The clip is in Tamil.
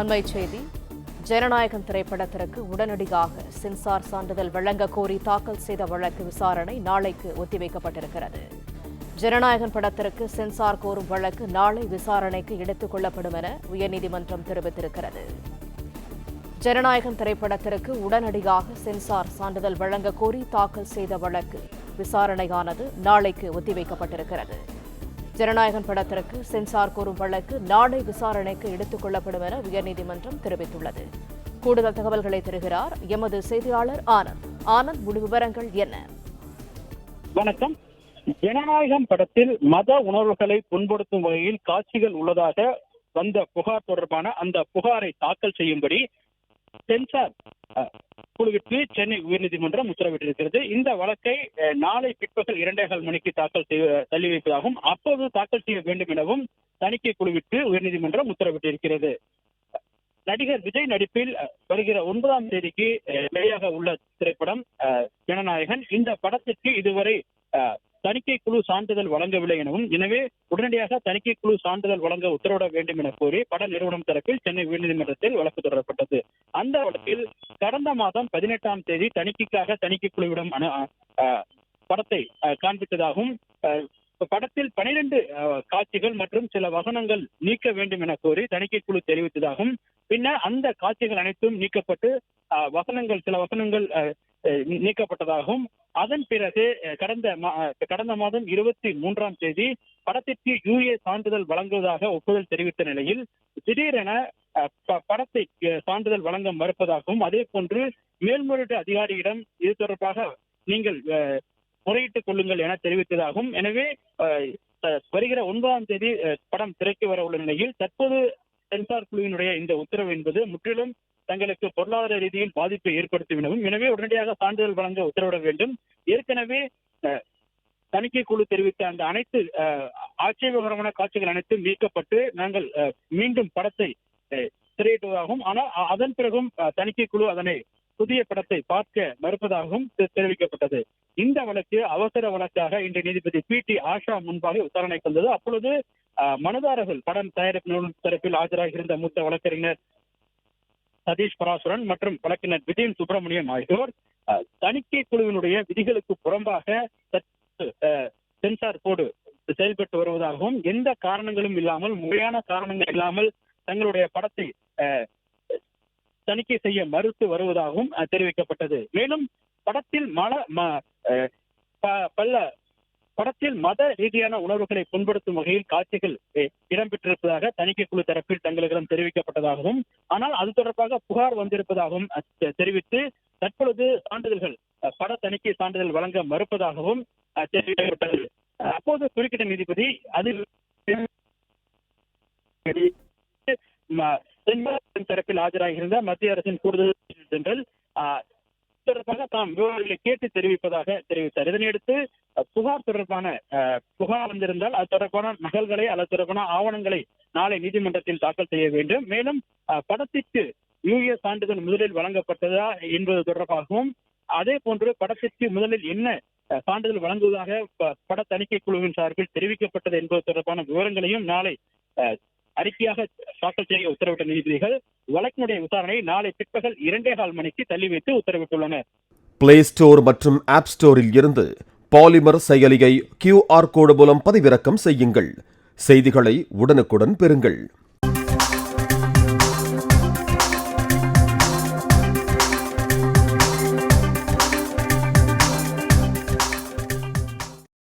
அண்மைச் செய்தி. ஜனநாயகம் திரைப்படத்திற்கு உடனடியாக சென்சார் சான்றிதழ் வழங்க கோரி தாக்கல் செய்த வழக்கு விசாரணை நாளைக்கு ஒத்திவைக்கப்பட்டிருக்கிறது. ஜனநாயகம் படத்திற்கு சென்சார் கோரும் வழக்கு நாளை விசாரணைக்கு எடுத்துக் கொள்ளப்படும் என உயர்நீதிமன்றம் தெரிவித்திருக்கிறது. ஜனநாயகம் திரைப்படத்திற்கு உடனடியாக சென்சார் சான்றிதழ் வழங்க கோரி தாக்கல் செய்த வழக்கு விசாரணையானது நாளைக்கு ஒத்திவைக்கப்பட்டிருக்கிறது. ஜனநாயகம் படத்திற்கு சென்சார் கோரும் வழக்கு நாளை விசாரணைக்கு எடுத்துக் கொள்ளப்படும் என உயர்நீதிமன்றம் தெரிவித்துள்ளது. கூடுதல் தகவல்களை தருகிறார் எமது செய்தியாளர் ஆனந்த். ஆனந்த், முழு விவரங்கள் என்ன? வணக்கம். ஜனநாயகம் படத்தில் மத உணர்வுகளை புண்படுத்தும் வகையில் காட்சிகள் உள்ளதாக வந்த புகார் தொடர்பான அந்த புகாரை தாக்கல் செய்யும்படி சென்சார் குழுவிற்கு சென்னை உயர்நீதிமன்றம் உத்தரவிட்டிருக்கிறது. இந்த வழக்கை நாளை பிற்பகல் 2:15 மணிக்கு தள்ளி வைப்பதாகவும் அப்போது தாக்கல் செய்ய வேண்டும் எனவும் தணிக்கை குழுவிற்கு உயர்நீதிமன்றம் உத்தரவிட்டிருக்கிறது. நடிகர் விஜய் நடிப்பில் வருகிற 9ஆம் தேதிக்கு வெளியாக உள்ள திரைப்படம் ஜனநாயகன். இந்த படத்திற்கு இதுவரை தணிக்கை குழு சான்றிதழ் வழங்கவில்லை எனவும், எனவே உடனடியாக தணிக்கை குழு சான்றிதழ் வழங்க உத்தரவிட வேண்டும் என கோரி பட நிறுவனம் தரப்பில் சென்னை உயர்நீதிமன்றத்தில் வழக்கு தொடரப்பட்டது. அந்த வழக்கில் கடந்த மாதம் 18ஆம் தேதி தணிக்கைக்காக தணிக்கை குழுவிடம் படத்தை காண்பித்ததாகவும், படத்தில் 12 காட்சிகள் மற்றும் சில வசனங்கள் நீக்க வேண்டும் என கோரி தணிக்கை குழு தெரிவித்ததாகவும், பின்னர் அந்த காட்சிகள் அனைத்தும் நீக்கப்பட்டு சில வசனங்கள் நீக்கப்பட்டதாகவும், அதன் பிறகு கடந்த மாதம் 23ஆம் தேதி படத்திற்கு யூஏ சான்றிதழ் வழங்குவதாக ஒப்புதல் தெரிவித்த நிலையில் திடீரென படத்தை சான்றிதழ் வழங்க மறுப்பதாகவும், அதே போன்று மேல்முறையீட்டு அதிகாரியிடம் இது தொடர்பாக நீங்கள் முறையிட்டுக் கொள்ளுங்கள் என தெரிவித்ததாகவும், எனவே வருகிற 9ஆம் தேதி படம் திரைக்கு வர உள்ள நிலையில் தற்போது சென்சார் குழுவினுடைய இந்த உத்தரவு என்பது முற்றிலும் தங்களுக்கு பொருளாதார ரீதியில் பாதிப்பை ஏற்படுத்தும் எனவும், எனவே உடனடியாக சான்றிதழ் வழங்க உத்தரவிட வேண்டும். ஏற்கனவே தணிக்கை குழு தெரிவித்த அந்த அனைத்து ஆட்சேபகரமான காட்சிகள் அனைத்தும் நீக்கப்பட்டு நாங்கள் மீண்டும் படத்தை திரையிட்டுவதாகவும், ஆனால் அதன் பிறகும் தணிக்கை குழு அதனை புதிய படத்தை பார்க்க மறுப்பதாகவும் தெரிவிக்கப்பட்டது. இந்த வழக்கு அவசர வழக்காக இன்று நீதிபதி PT ஆஷா முன்பாக விசாரணைக்கு வந்தது. அப்பொழுது மனுதாரர்கள் படம் தயாரிப்பு நிறுவனம் தரப்பில் ஆஜராகியிருந்த மூத்த வழக்கறிஞர் சதீஷ் பராசுரன் மற்றும் வழக்கறிஞர் விஜயன் சுப்பிரமணியம் ஆகியோர் தணிக்கை குழுவினுடைய விதிகளுக்கு புறம்பாக சென்சார் போர்டு செயல்பட்டு வருவதாகவும், எந்த காரணங்களும் இல்லாமல், முறையான காரணங்கள் இல்லாமல் தங்களுடைய படத்தை தணிக்கை செய்ய மறுத்து வருவதாகவும் தெரிவிக்கப்பட்டது. மேலும் படத்தில் மத ரீதியான உணர்வுகளை புண்படுத்தும் வகையில் காட்சிகள் இடம்பெற்றிருப்பதாக தணிக்கை குழு தரப்பில் தங்களிடம் தெரிவிக்கப்பட்டதாகவும், ஆனால் அது தொடர்பாக புகார் வந்திருப்பதாகவும் தெரிவித்து தற்பொழுது பட தணிக்கை சான்றிதழ் வழங்க மறுப்பதாகவும் தெரிவிக்கப்பட்டது. அப்போது குறுக்கிட்ட நீதிபதி அதில் தரப்பில் ஆஜராகியிருந்த மத்திய அரசின் கூடுதல் ஜெனரல் தொடர்பாக தாம் விவரங்களை கேட்டு தெரிவிப்பதாக தெரிவித்தார். இதனையடுத்து புகார் வந்திருந்தால் அது தொடர்பான நகல்களை அல்லது தொடர்பான ஆவணங்களை நாளை நீதிமன்றத்தில் தாக்கல் செய்ய வேண்டும். மேலும் படத்திற்கு யூஏ சான்றிதழ் முதலில் வழங்கப்பட்டதா என்பது தொடர்பாகவும், அதே போன்று படத்திற்கு முதலில் என்ன சான்றிதழ் வழங்குவதாக பட தணிக்கை குழுவின் சார்பில் தெரிவிக்கப்பட்டது என்பது தொடர்பான விவரங்களையும் நாளை அறிக்கையாக தாக்கல் செய்ய உத்தரவிட்ட நீதிபதிகள் வழக்கினுடைய விசாரணையை நாளை பிற்பகல் 2:15 மணிக்கு தள்ளி வைத்து உத்தரவிட்டுள்ளனர். பிளே ஸ்டோர் மற்றும் ஆப் ஸ்டோரில் இருந்து பாலிமர் செயலியை QR கோடு மூலம் பதிவிறக்கம் செய்யுங்கள். செய்திகளை உடனுக்குடன் பெறுங்கள்.